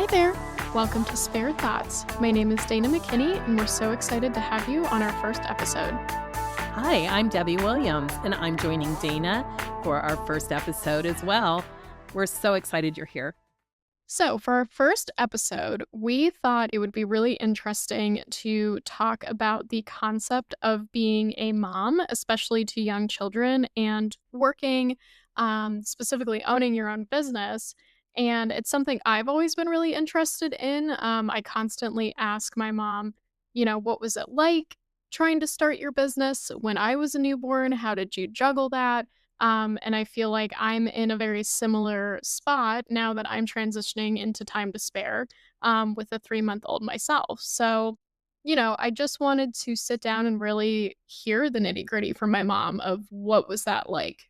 there! Welcome to Spare Thoughts. My name is Dana McKinney, and we're so excited to have you on our first episode. Hi, I'm Debbie Williams, and I'm joining Dana for our first episode as well. We're so excited you're here. So, for our first episode, we thought it would be really interesting to talk about the concept of being a mom, especially to young children, and working, specifically owning your own business. And it's something I've always been really interested in. I constantly ask my mom, what was it like trying to start your business when I was a newborn? How did you juggle that? And I feel like I'm in a very similar spot now that I'm transitioning into time to spare with a 3-month-old myself. So, I just wanted to sit down and really hear the nitty gritty from my mom of what was that like.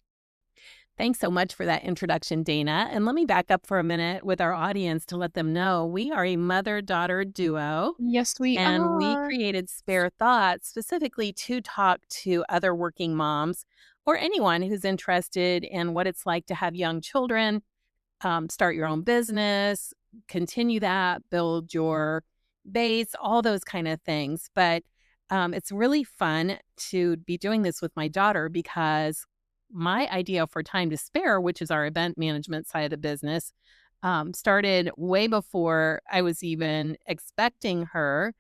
Thanks so much for that introduction, Dana. And let me back up for a minute with our audience to let them know we are a mother-daughter duo, Yes, we and we are. created Spare Thoughts specifically to talk to other working moms or anyone who's interested in what it's like to have young children, start your own business, continue that, build your base, all those kind of things. But it's really fun to be doing this with my daughter because my idea for Time to Spare, which is our event management side of the business, started way before I was even expecting her.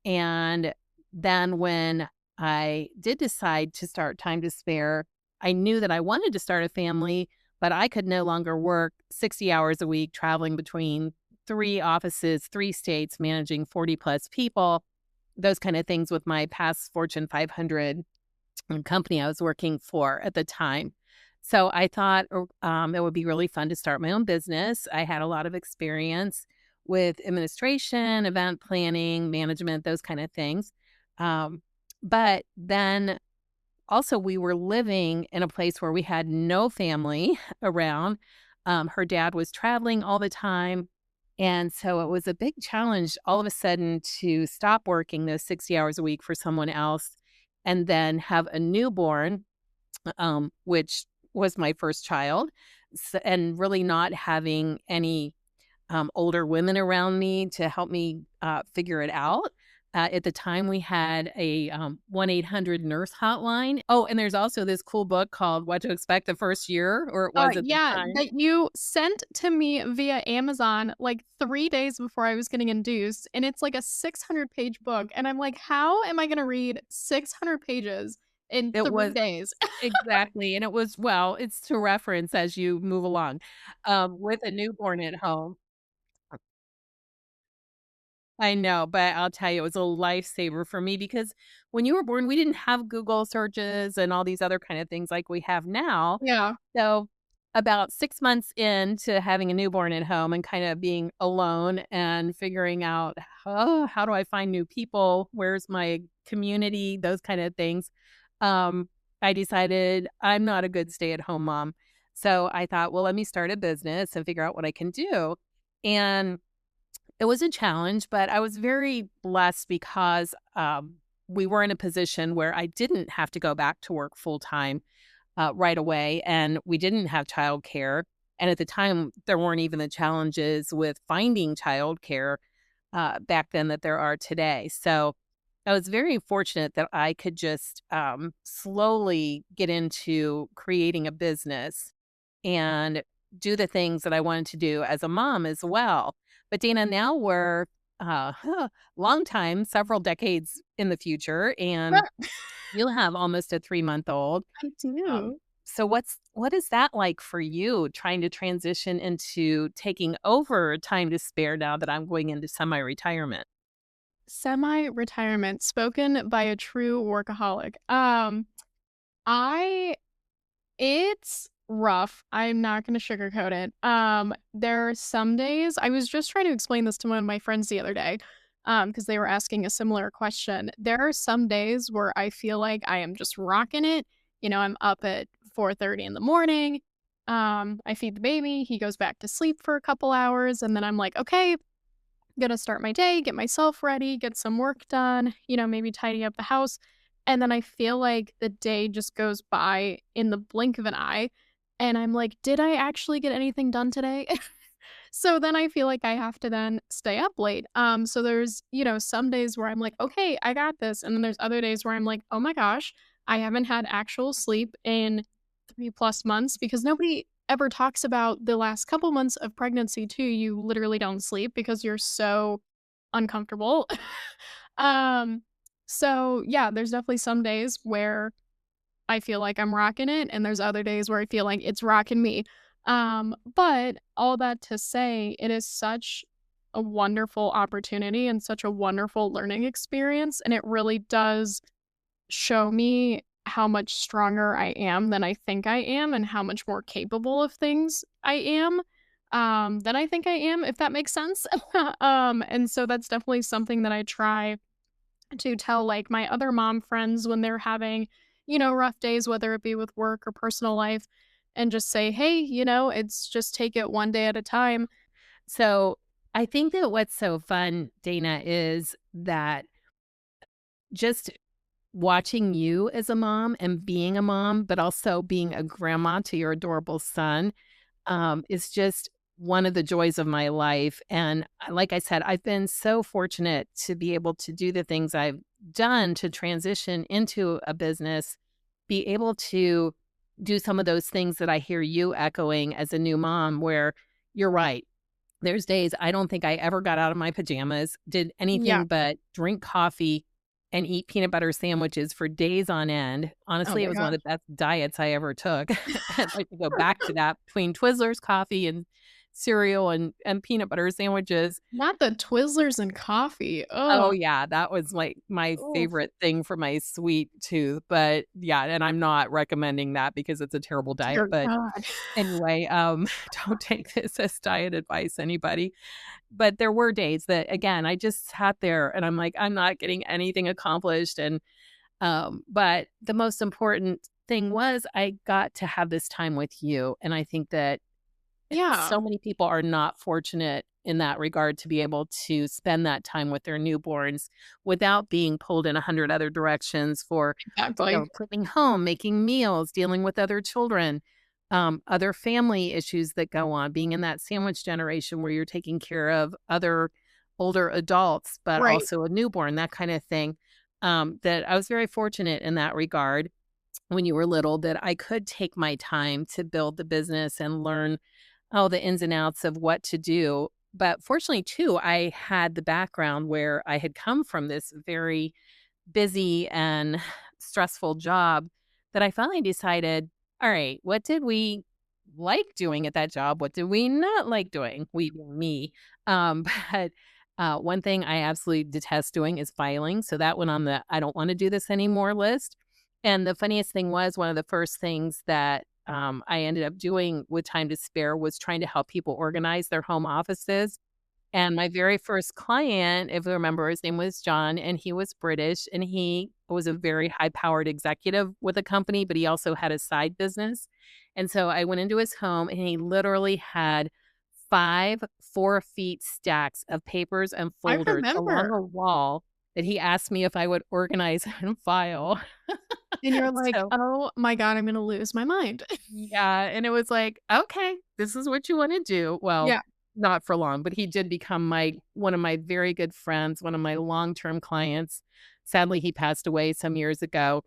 And then when I did decide to start Time to Spare, I knew that I wanted to start a family, but I could no longer work 60 hours a week, traveling between 3 offices, 3 states, managing 40 plus people, those kind of things with my past Fortune 500 company I was working for at the time. So I thought it would be really fun to start my own business. I had a lot of experience with administration, event planning, management, those kind of things. But then also, we were living in a place where we had no family around. Her dad was traveling all the time. And so it was a big challenge all of a sudden to stop working those 60 hours a week for someone else and then have a newborn, which was my first child, and really not having any older women around me to help me figure it out. At the time, we had a 1-800 nurse hotline. Oh, and there's also this cool book called What to Expect the First Year, or it was at the Yeah, time. that you sent to me via Amazon like 3 days before I was getting induced, and it's like a 600-page book, and I'm like, how am I gonna read 600 pages in It 3 was days? exactly, and it was well, it's to reference as you move along. With a newborn at home. I know, but I'll tell you, it was a lifesaver for me because when you were born, we didn't have Google searches and all these other kind of things like we have now. Yeah. So, about 6 months into having a newborn at home and kind of being alone and figuring out, "Oh, how do I find new people? Where's my community?" Those kind of things. I decided I'm not a good stay-at-home mom. So, I thought, "Well, let me start a business and figure out what I can do." And it was a challenge, but I was very blessed because, we were in a position where I didn't have to go back to work full time right away, and we didn't have childcare. And at the time, there weren't even the challenges with finding childcare back then that there are today. So I was very fortunate that I could just slowly get into creating a business and do the things that I wanted to do as a mom as well. But Dana, now we're uh, long time, several decades in the future, and you'll have almost a 3-month-old. I Um, do. so what is that like for you trying to transition into taking over Time to Spare now that I'm going into semi-retirement? Semi-retirement, spoken by a true workaholic. I It's rough. I'm not gonna sugarcoat it. There are some days I was just trying to explain this to one of my friends the other day, because they were asking a similar question. There are some days where I feel like I am just rocking it. I'm up at 4:30 in the morning. I feed the baby, he goes back to sleep for a couple hours, and then I'm like, "Okay, gonna start my day, get myself ready, get some work done, maybe tidy up the house." And then I feel like the day just goes by in the blink of an eye. And I'm like, did I actually get anything done today? So then I feel like I have to then stay up late. So there's, some days where I'm like, "Okay, I got this." And then there's other days where I'm like, "Oh my gosh, I haven't had actual sleep in 3 plus months," because nobody ever talks about the last couple months of pregnancy too. You literally don't sleep because you're so uncomfortable. Um, so yeah, there's definitely some days where I feel like I'm rocking it, and there's other days where I feel like it's rocking me. But all that to say, it is such a wonderful opportunity and such a wonderful learning experience, and it really does show me how much stronger I am than I think I am and how much more capable of things I am, than I think I am, if that makes sense. And so that's definitely something that I try to tell, like, my other mom friends when they're having, rough days, whether it be with work or personal life, and just say, "Hey, it's just take it one day at a time." So I think that what's so fun, Dana, is that just watching you as a mom and being a mom, but also being a grandma to your adorable son, is just one of the joys of my life. And like I said, I've been so fortunate to be able to do the things I've done to transition into a business, be able to do some of those things that I hear you echoing as a new mom, where you're right. There's days I don't think I ever got out of my pajamas, did Yeah. anything but drink coffee and eat peanut butter sandwiches for days on end. Oh Honestly, it my was one gosh. of the best diets I ever took. I'd like to go back to that between Twizzlers, coffee, and cereal and peanut butter sandwiches. Not the Twizzlers and coffee. Oh, Oh. yeah, that was, like, my Oof. favorite thing for my sweet tooth, but, yeah, and I'm not recommending that because it's a terrible diet, Dear but God. anyway, don't take this as diet advice, anybody. But there were days that, again, I just sat there and I'm like, "I'm not getting anything accomplished," and, but the most important thing was I got to have this time with you, and I think that Yeah, so many people are not fortunate in that regard to be able to spend that time with their newborns without being pulled in 100 other directions for, exactly. cleaning home, making meals, dealing with other children, other family issues that go on, being in that sandwich generation where you're taking care of other older adults, but Right. also a newborn, that kind of thing. That I was very fortunate in that regard when you were little that I could take my time to build the business and learn all the ins and outs of what to do. But fortunately, too, I had the background where I had come from this very busy and stressful job that I finally decided, all right, what did we like doing at that job? What did we not like doing? We, being me. But one thing I absolutely detest doing is filing. So that went on the I don't want to do this anymore list. And the funniest thing was one of the first things that I ended up doing with time to spare was trying to help people organize their home offices. And my very first client, if you remember, his name was John, and he was British, and he was a very high-powered executive with a company, but he also had a side business. And so I went into his home, and he literally had 5 4-feet stacks of papers and I folders along remember. a wall that he asked me if I would organize and file. And you're like, So "Oh my god, I'm gonna lose my mind." yeah, and it was like, "Okay, this is what you wanna do." Well, Yeah. not for long, but he did become my one of my very good friends, one of my long-term clients. Sadly, he passed away some years ago,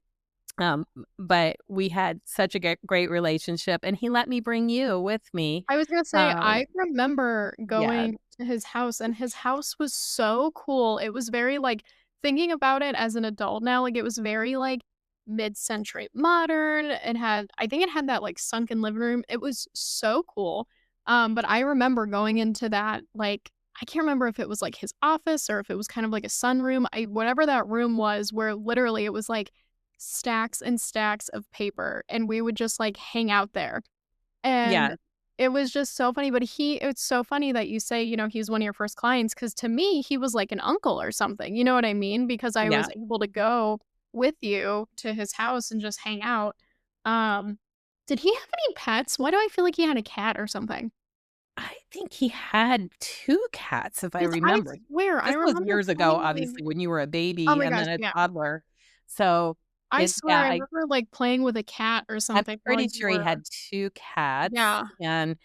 but we had such a great relationship, and he let me bring you with me. I was gonna say, Um I remember Yeah, going to his house, and his house was so cool. It was very, like, thinking about it as an adult now, like, it was very, like, mid-century modern. I think it had that, like, sunken living room. It was so cool. But I remember going into that, like, I can't remember if it was, like, his office or if it was kind of like a sunroom. Whatever that room was, where literally it was, like, stacks and stacks of paper, and we would just, like, hang out there. And yeah, it was just so funny, but it's so funny that you say, he's one of your first clients, because to me, he was like an uncle or something, you know what I mean? Because I yeah. was able to go with you to his house and just hang out. Um, did he have any pets? Why do I feel like he had a cat or something? I think he had 2 cats, if I 'Cause I remember. swear, I This was remember years ago, playing. obviously, when you were a Oh baby my and gosh, then a yeah. toddler. So, I it swear yeah, I I remember, like, playing with a cat or I'm something while pretty you sure he were. had 2 cats, Yeah. and,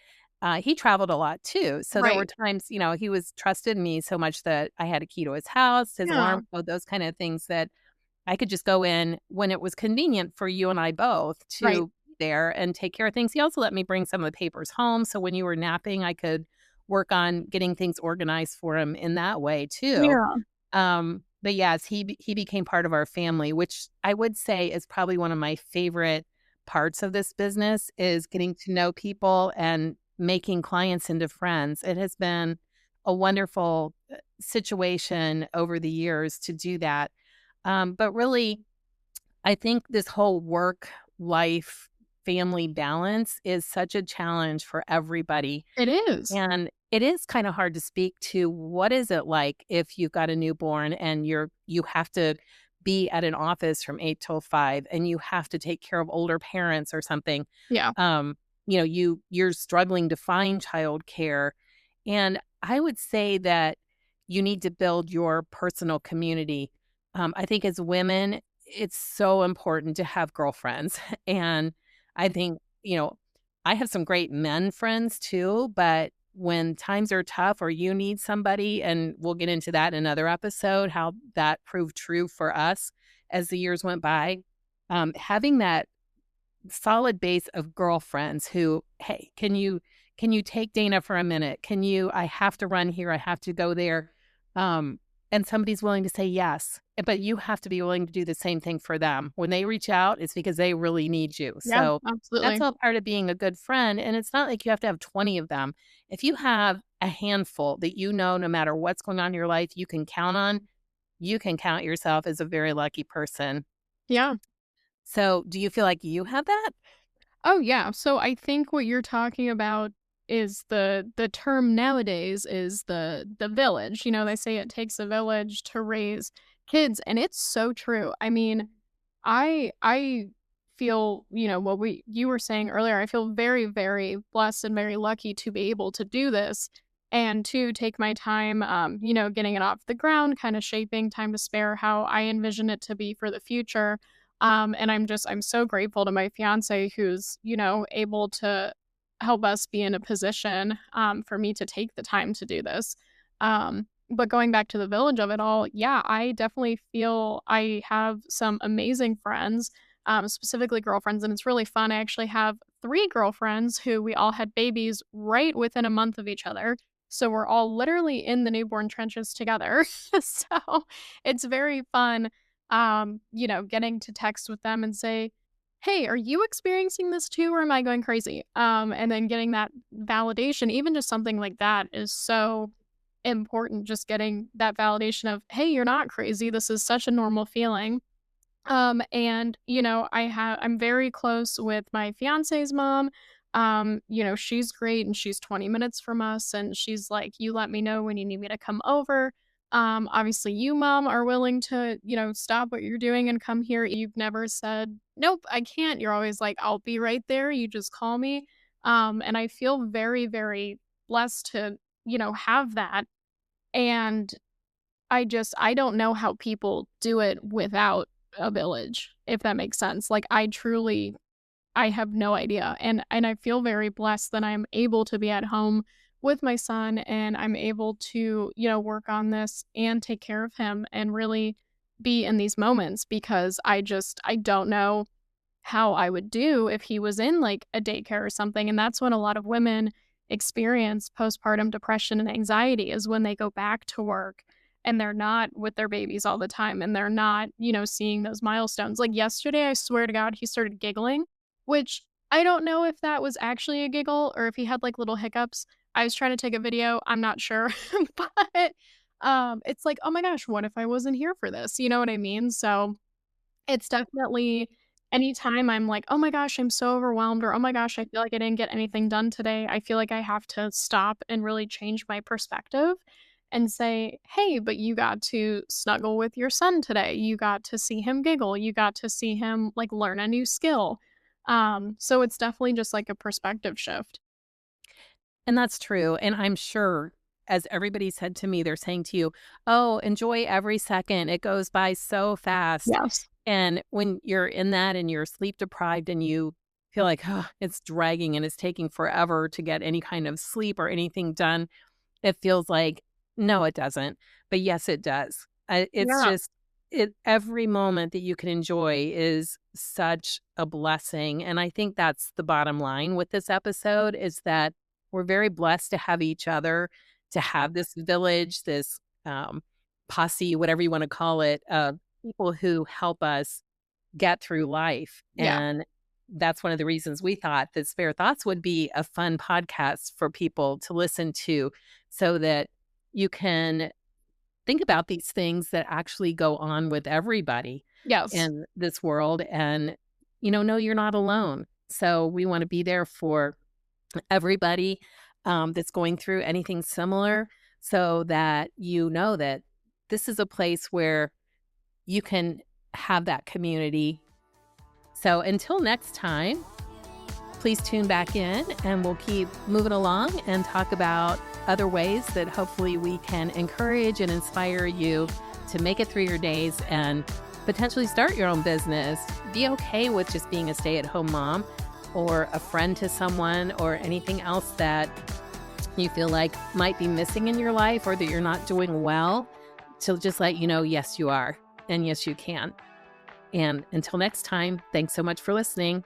he traveled a lot too. So there were Right. times, he was trusted me so much that I had a key to his house, his Yeah. alarm code, those kind of things that I could just go in when it was convenient for you and I both Right. to be there and take care of things. He also let me bring some of the papers home. So when you were napping, I could work on getting things organized for him in that way too. Yeah. But yes, he became part of our family, which I would say is probably one of my favorite parts of this business is getting to know people and making clients into friends. It has been a wonderful situation over the years to do that. But really, I think this whole work life family balance is such a challenge for everybody. It is. And it is kind of hard to speak to what is it like if you've got a newborn and you have to be at an office from 8 till 5 and you have to take care of older parents or something. Yeah. Um, you're struggling to find childcare. And I would say that you need to build your personal community. I think as women, it's so important to have girlfriends. And I think, I have some great men friends too, but when times are tough or you need somebody, and we'll get into that in another episode, how that proved true for us as the years went by, having that solid base of girlfriends who, "Hey, can you take Dana for a minute? I have to run here, I have to go there." And somebody's willing to say yes, but you have to be willing to do the same thing for them. When they reach out, it's because they really need you. Yeah, So, that's absolutely. all part of being a good friend, and it's not like you have to have 20 of them. If you have a handful that no matter what's going on in your life, you can count on, you can count yourself as a very lucky person. Yeah. So, do you feel like you have that? Oh, yeah. So I think what you're talking about is the term nowadays is the village. You know, they say it takes a village to raise kids, and it's so true. I mean, I feel, what we you were saying earlier, I feel very, very blessed and very lucky to be able to do this and to take my time, getting it off the ground, kind of shaping time to spare how I envision it to be for the future. And I'm so grateful to my fiance who's, able to help us be in a position for me to take the time to do this. But going back to the village of it all, yeah, I definitely feel I have some amazing friends, specifically girlfriends, and it's really fun. I actually have three girlfriends who we all had babies right within a month of each other. So we're all literally in the newborn trenches together. So it's very fun getting to text with them and say, "Hey, are you experiencing this too, or am I going crazy?" And then getting that validation, even just something like that is so important. Just getting that validation of, "Hey, you're not crazy. This is such a normal feeling." And I'm very close with my fiance's mom. She's great and she's 20 minutes from us and she's like, "You let me know when you need me to come over." Obviously you, mom, are willing to, stop what you're doing and come here. You've never said, "Nope, I can't." You're always like, "I'll be right there. You just call me." And I feel very, very blessed to, have that. And I don't know how people do it without a village, if that makes sense. Like, I have no idea, and I feel very blessed that I'm able to be at home with my son, and I'm able to, work on this and take care of him and really be in these moments because I don't know how I would do if he was in, like, a daycare or something, and that's when a lot of women experience postpartum depression and anxiety is when they go back to work and they're not with their babies all the time and they're not, seeing those milestones. Like, yesterday, I swear to God, he started giggling, which I don't know if that was actually a giggle or if he had, like, little hiccups. I was trying to take a video, I'm not sure, but, it's like, "Oh my gosh, what if I wasn't here for this?" You know what I mean? So it's definitely anytime I'm like, "Oh my gosh, I'm so overwhelmed," or, "Oh my gosh, I feel like I didn't get anything done today," I feel like I have to stop and really change my perspective and say, "Hey, but you got to snuggle with your son today. You got to see him giggle. You got to see him, like, learn a new skill." So it's definitely just like a perspective shift. And that's true, and I'm sure, as everybody said to me, they're saying to you, "Oh, enjoy every second, it goes by so fast." Yes. And when you're in that and you're sleep deprived and you feel like, oh, it's dragging and it's taking forever to get any kind of sleep or anything done. It feels like, no, it doesn't. But yes, it does. It's Yeah. just, every moment that you can enjoy is such a blessing. And I think that's the bottom line with this episode is that we're very blessed to have each other, to have this village, this posse, whatever you want to call it, people who help us get through life. Yeah. And that's one of the reasons we thought that Spare Thoughts would be a fun podcast for people to listen to so that you can think about these things that actually go on with everybody Yes. in this world and, know you're not alone. So we want to be there for everybody that's going through anything similar so that you know that this is a place where you can have that community. So until next time, please tune back in and we'll keep moving along and talk about other ways that hopefully we can encourage and inspire you to make it through your days and potentially start your own business. Be okay with just being a stay-at-home mom or a friend to someone or anything else that you feel like might be missing in your life or that you're not doing well, to just let you know, yes, you are, and yes, you can. And until next time, thanks so much for listening.